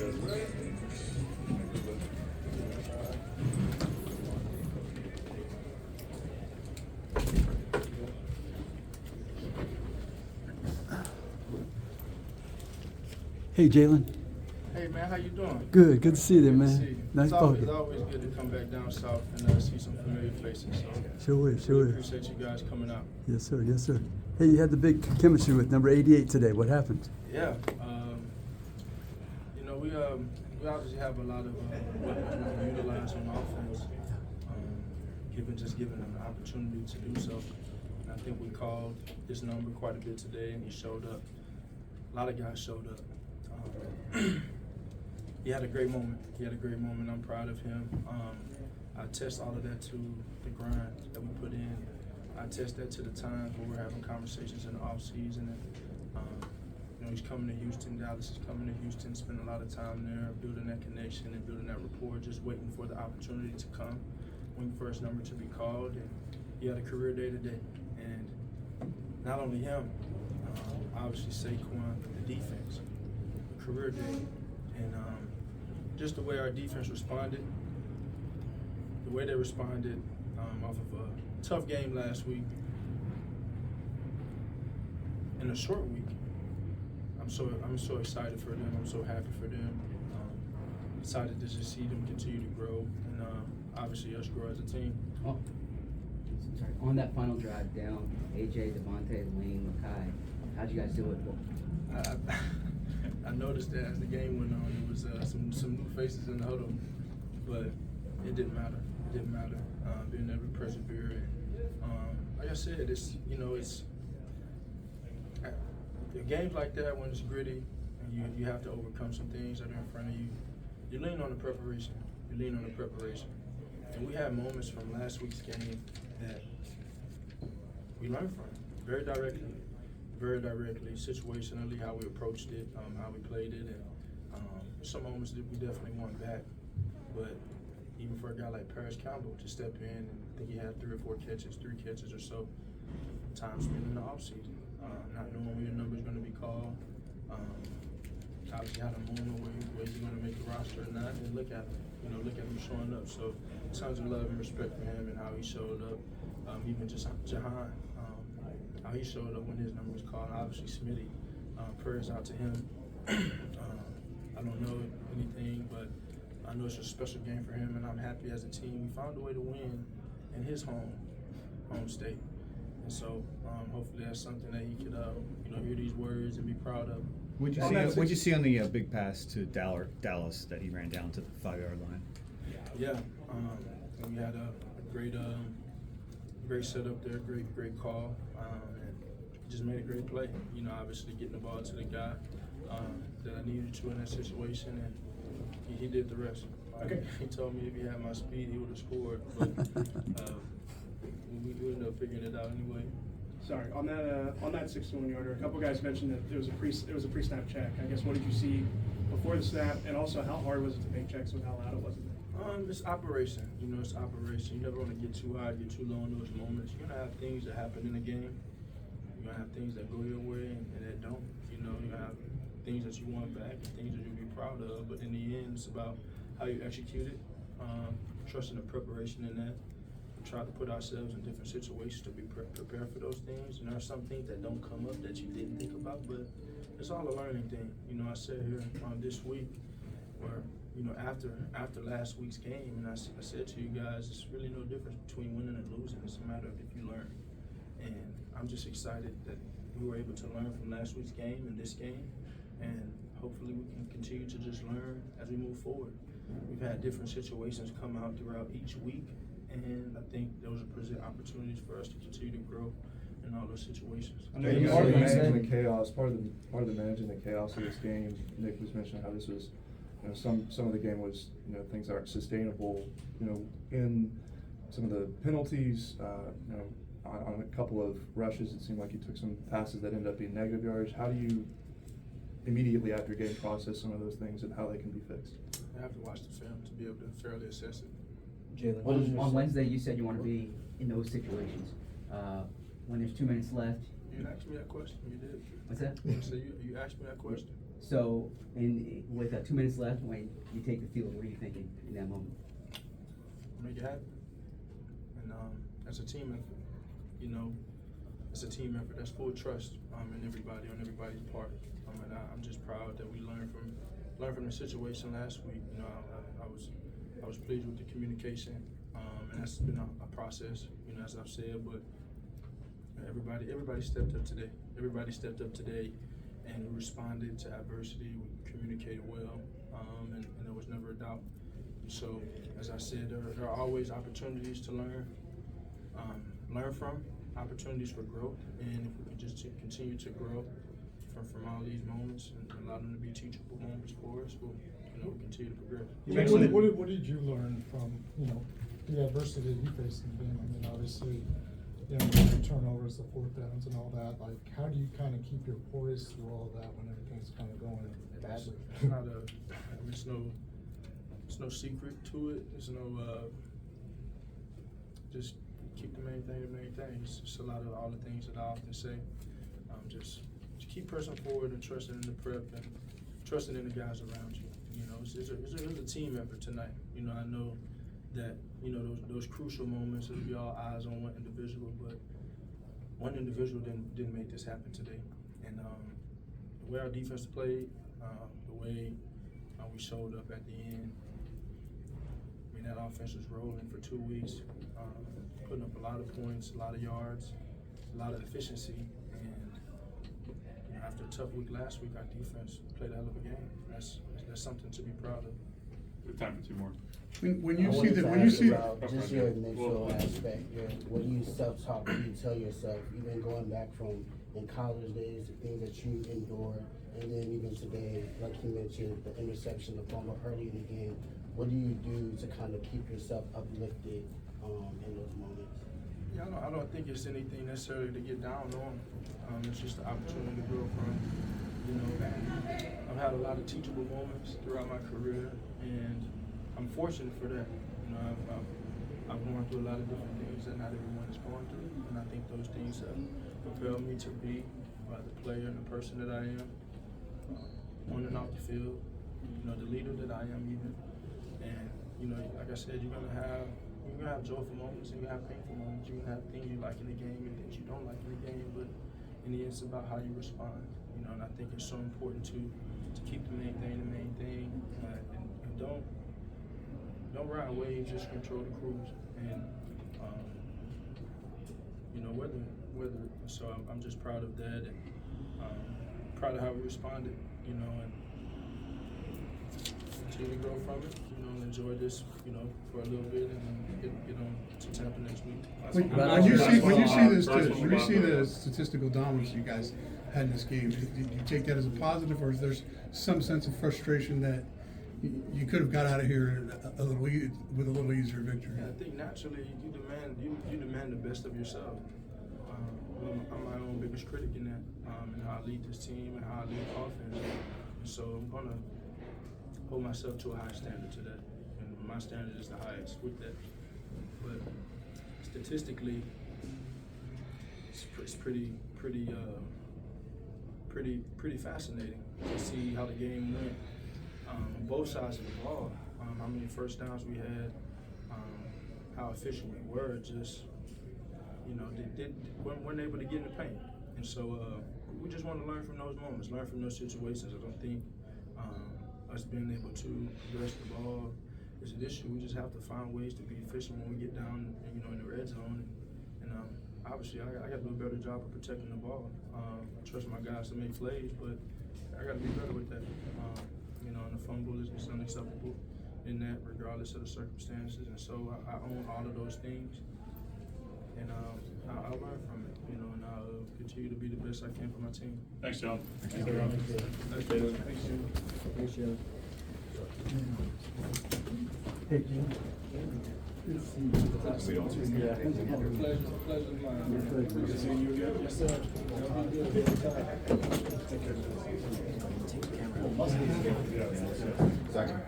Hey, Jalen. Hey man, how you doing? Good to see you there, Good to man. see you. Nice It's talking. always good to come back down south and see some familiar faces. So Sure is. really appreciate you guys coming out. Yes, sir. Hey, you had the big chemistry with number 88 today. What happened? Yeah, you know we obviously have a lot of weapons we can utilize on offense. Given an opportunity to do so. And I think we called this number quite a bit today, and he showed up. A lot of guys showed up. He had a great moment. I'm proud of him. I attest all of that to the grind that we put in. I attest that to the times when we're having conversations in the off season. And, you know, he's coming to Houston. Dallas is coming to Houston. Spending a lot of time there, building that connection and building that rapport. Just waiting for the opportunity to come. When first number to be called, and he had a career day today. And not only him, obviously Saquon, the defense, career day, and just the way our defense responded, the way they responded off of a tough game last week, in a short week. I'm so excited for them. I'm so happy for them. Excited to just see them continue to grow, and obviously us grow as a team. Oh, sorry. On that final drive down, AJ, Devontae, Lane, Makai, how'd you guys do it? I noticed that as the game went on, there was some new faces in the huddle, but it didn't matter. Being able to persevere, and like I said, it's games like that when it's gritty and you have to overcome some things that are in front of you. You lean on the preparation. And we had moments from last week's game that we learned from very directly, situationally, how we approached it, how we played it, and some moments that we definitely want back. But even for a guy like Paris Campbell to step in, and I think he had 3 catches or so, time spent in the offseason, not knowing when your number's going to be called. Obviously had a moment where he's going to make the roster or not, and look at him showing up. So tons of love and respect for him and how he showed up. Even just Jahan, how he showed up when his number was called. Obviously Smitty, prayers out to him. I don't know anything, but I know it's a special game for him, and I'm happy as a team. We found a way to win in his home state. And so hopefully that's something that he could hear these words and be proud of. What'd you see on the big pass to Dallas that he ran down to the 5-yard line? Yeah, we had a great setup there, great call, and just made a great play. Obviously getting the ball to the guy that I needed to in that situation, and he did the rest. Okay. He told me if he had my speed, he would have scored, but we ended up figuring it out anyway. Sorry, on that 61-yarder, a couple guys mentioned that it was a pre-snap check. I guess what did you see before the snap, and also how hard was it to make checks with how loud it was? It's operation. It's operation. You never want to get too high, get too low in those moments. You're gonna have things that happen in the game. You're gonna have things that go your way and that don't. You're gonna have things that you want back and things that you'll be proud of. But in the end, it's about how you execute it. Trusting the preparation in that. Try to put ourselves in different situations to be prepared for those things. And there are some things that don't come up that you didn't think about, but it's all a learning thing. I said here this week where, after last week's game, and I said to you guys, it's really no difference between winning and losing. It's a matter of if you learn. And I'm just excited that we were able to learn from last week's game and this game, and hopefully we can continue to just learn as we move forward. We've had different situations come out throughout each week, and I think those are present opportunities for us to continue to grow in all those situations. I know part of managing the chaos, part of the managing the chaos of this game. Nick was mentioning how this was, some of the game was, things aren't sustainable. In some of the penalties, on a couple of rushes, it seemed like he took some passes that ended up being negative yards. How do you immediately after game process some of those things and how they can be fixed? I have to watch the film to be able to fairly assess it. Jalen, on Wednesday you said you want to be in those situations. When there's 2 minutes left. You asked me that question. You did. What's that? So you asked me that question. So, with 2 minutes left, when you take the field, what are you thinking in that moment? Make it happen. And that's a team effort. You know, it's a team effort. That's full trust in everybody, on everybody's part. And I'm just proud that we learned from the situation last week. You know, I was pleased with the communication, and that's been a process. You know, as I've said, but everybody stepped up today. Everybody stepped up today, and we responded to adversity. We communicated well, and there was never a doubt. So, as I said, there are always opportunities to learn from, opportunities for growth, and if we can just continue to grow from all these moments and allow them to be teachable moments for us, we'll continue to progress. What did you learn from the adversity that you faced in the game? I mean, obviously, the turnovers, the fourth downs, and all that. Like, how do you kind of keep your poise through all of that when everything's kind of going badly? There's no secret to it. There's no just keep the main thing the main thing. It's just a lot of all the things that I often say. Just keep pressing forward and trusting in the prep and trusting in the guys around you. You know, it's a team effort tonight. You know, I know that those crucial moments it'll be all eyes on one individual, but one individual didn't make this happen today. And the way our defense played, the way we showed up at the end. I mean, that offense was rolling for 2 weeks, putting up a lot of points, a lot of yards, a lot of efficiency. And after a tough week last week, our defense played a hell of a game. That's something to be proud of. We have time for 2 more. When you see just your mental aspect, what do you self-talk, what do you tell yourself, even going back from in college days, the things that you endured, and then even today, like you mentioned, the interception, the fumble early in the game, what do you do to kind of keep yourself uplifted in those moments? Yeah, I don't think it's anything necessarily to get down on. It's just an opportunity to grow from. You know, I've had a lot of teachable moments throughout my career, and I'm fortunate for that. You know, I've gone through a lot of different things that not everyone is going through, and I think those things have propelled me to be the player and the person that I am, on and off the field. You know, the leader that I am even. And like I said, you're gonna have joyful moments and you're gonna have painful moments. You're gonna have things you like in the game and things you don't like in the game, but in the end, it's about how you respond. You know, and I think it's so important to keep the main thing, and don't ride waves, just control the cruise. And whether so I'm just proud of that, and proud of how we responded. You know, and continue to grow from it. You know, and enjoy this. You know, for a little bit, and then get on to Tampa next week. When you see the statistical dominance you guys had in this game, do you take that as a positive, or is there some sense of frustration that you could have got out of here with a little easier victory? Yeah, I think naturally you demand the best of yourself. I'm my own biggest critic in that, and how I lead this team and how I lead offense. And so I'm gonna hold myself to a high standard to that, and my standard is the highest with that. But statistically, it's pretty fascinating to see how the game went on both sides of the ball. How many first downs we had, how efficient we were. Just they weren't able to get in the paint, and so we just want to learn from those moments, learn from those situations. I don't think us being able to rush the ball is an issue. We just have to find ways to be efficient when we get down, in the red zone. And obviously, I got to do a better job of protecting the ball. I trust my guys to make plays, but I got to be better with that. And the fumble is unacceptable in that, regardless of the circumstances. And so I own all of those things, and I'll learn from it. And I'll continue to be the best I can for my team. Thanks, John. Thanks, Jalen. Thanks, Jalen. Hey, Jim. We don't. Pleasure of mine. Good to see you again. Yes, sir. Take care. Second.